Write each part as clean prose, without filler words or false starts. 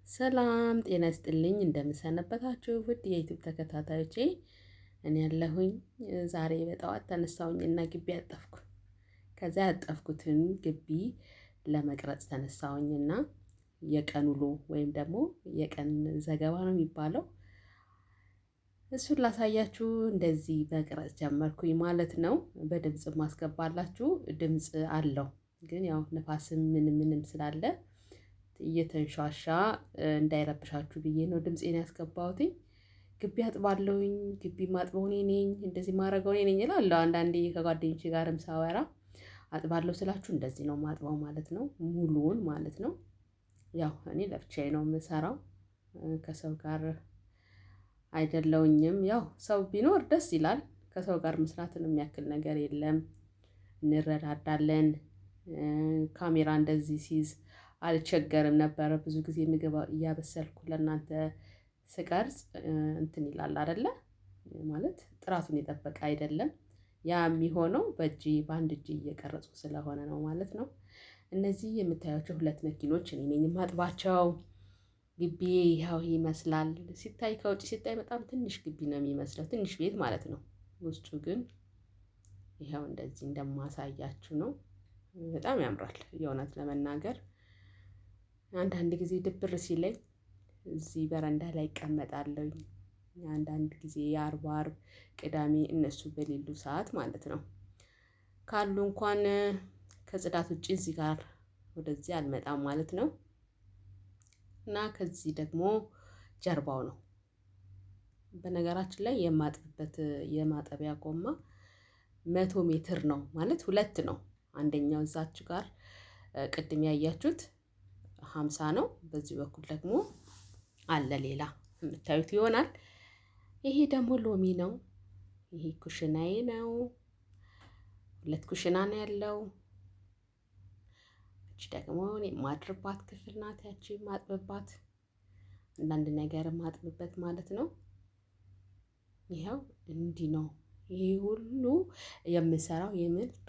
ሰላም ጤና ይስጥልኝ እንደምሰነበታችሁ ውድ የዩቲዩብ ተከታታዮቼ። እኔ ያለሁኝ ዛሬ በጠዋት ተነሳሁኝና ግቢ አጠብኩ። ከዛ ያጠብኩትን ግቢ ለመቅረጽ ተነሳሁኝና የቀን ውሎ ወይም ደግሞ የቀን ዘገባ ነው የሚባለው። እሱን ላሳያችሁ እንደዚህ መቅረጽ ጀመርኩኝ ማለት ነው። በድምጽ ማስገባላችሁ ድምጽ አለው ግን ያው ንፋስም ምንም ስላለ እየተንሻሻ እንዳይረብሻችሁ ብዬ ነው ድምፄን ያስገባሁትኝ። ግቢ አጥባለሁኝ ግቢ ማጥበው እኔ ነኝ እንደዚህ የማደርገው እኔ ነኝ እላለሁ አንዳንዴ ከጓደኞቼ ጋርም ሳወራ። አጥባለሁ ስላችሁ እንደዚህ ነው የማጥበው ማለት ነው ሙሉውን ማለት ነው። ያው እኔ ለብቻዬ ነው የምሰራው። ከሰው ጋር አይደለሁኝም ያው ሰው ቢኖር ደስ ይላል ከሰው ጋር መስራትን የሚያክል ነገር የለም። እንረዳዳለን። ካሜራ እንደዚህ ሲይዝ አልቸገርም ነበረ ብዙ ጊዜ ምግብ እያበሰልኩ ለእናንተ ስቀርጽ እንትን ይላል አይደለ ማለት ጥራቱን የጠበቀ አይደለም። ያ የሚሆነው በእጄ በአንድ እጄ እየቀረጽኩ ስለሆነ ነው ማለት ነው። እነዚህ የምታዩዋቸው ሁለት መኪኖች እኔ ነኝ የማጥባቸው። ግቢ ይኸው ይመስላል ሲታይ ከውጪ ሲታይ በጣም ትንሽ ግቢ ነው የሚመስለው ትንሽ ቤት ማለት ነው። ውስጡ ግን ይኸው እንደዚህ እንደማሳያችሁ ነው። በጣም ያምራል የእውነት ለመናገር። አንዳንድ ጊዜ ድብር ሲለኝ እዚህ በረንዳ ላይ እቀመጣለሁኝ። አንዳንድ ጊዜ የአርብ አርብ ቅዳሜ እነሱ በሌሉ ሰዓት ማለት ነው። ካሉ እንኳን ከጽዳት ውጪ እዚህ ጋር ወደዚህ አልመጣም ማለት ነው። እና ከዚህ ደግሞ ጀርባው ነው። በነገራችን ላይ የማጥብበት የማጠቢያ ጎማ 100 ሜትር ነው ማለት ሁለት ነው። አንደኛው እዛች ጋር ቅድም ያያችሁት 50 ነው። በዚህ በኩል ደግሞ አለ ሌላ የምታዩት ይሆናል። ይሄ ደግሞ ሎሚ ነው። ይሄ ኩሽናዬ ነው። ሁለት ኩሽና ነው ያለው። እቺ ደግሞ እኔ የማድርባት ክፍል ናት ያቺ የማጥብባት አንዳንድ ነገር የማጥብበት ማለት ነው። ይኸው እንዲህ ነው። ይሄ ሁሉ የምሰራው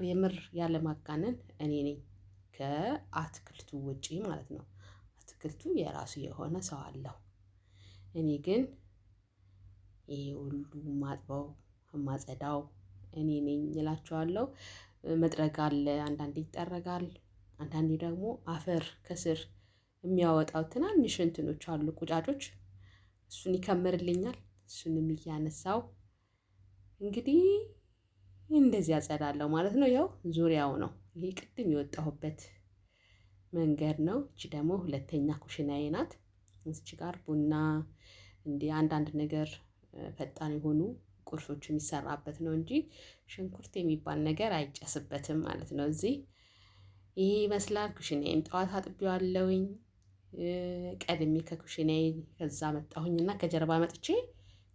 የምር ያለማጋነን እኔ ነኝ። ከአትክልቱ ውጪ ማለት ነው። አትክልቱ የራሱ የሆነ ሰው አለው። እኔ ግን ይሄ ሁሉ የማጥበው የማጸዳው እኔ ነኝ እላችኋለሁ። መጥረግ አለ አንዳንዴ ይጠረጋል። አንዳንዴ ደግሞ አፈር ከስር የሚያወጣው ትናንሽ እንትኖች አሉ ቁጫጮች እሱን ይከምርልኛል። እሱንም እያነሳው እንግዲህ እንደዚህ አጸዳለሁ ማለት ነው። ያው ዙሪያው ነው ይሄ ቅድም የወጣሁበት መንገድ ነው። እቺ ደግሞ ሁለተኛ ኩሽናዬ ናት። እዚች ጋር ቡና እንዲህ አንዳንድ ነገር ፈጣን የሆኑ ቁርሶች የሚሰራበት ነው እንጂ ሽንኩርት የሚባል ነገር አይጨስበትም ማለት ነው። እዚህ ይሄ ይመስላል ኩሽናዬን ጠዋት አጥቤዋለሁኝ። ቀድሜ ከኩሽናዬ ከዛ መጣሁኝና ከጀርባ መጥቼ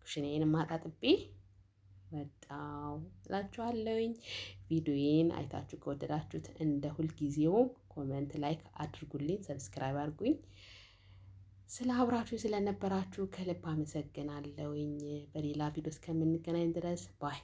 ኩሽናዬንም አጣጥቤ ወጣሁ እላችኋለሁኝ። ቪዲዮዬን አይታችሁ ከወደዳችሁት እንደ ሁልጊዜው ኮመንት ላይክ አድርጉልኝ ሰብስክራይብ አድርጉኝ። ስለ አብራችሁ ስለነበራችሁ ከልብ አመሰግናለሁኝ። በሌላ ቪዲዮ እስከምንገናኝ ድረስ ባይ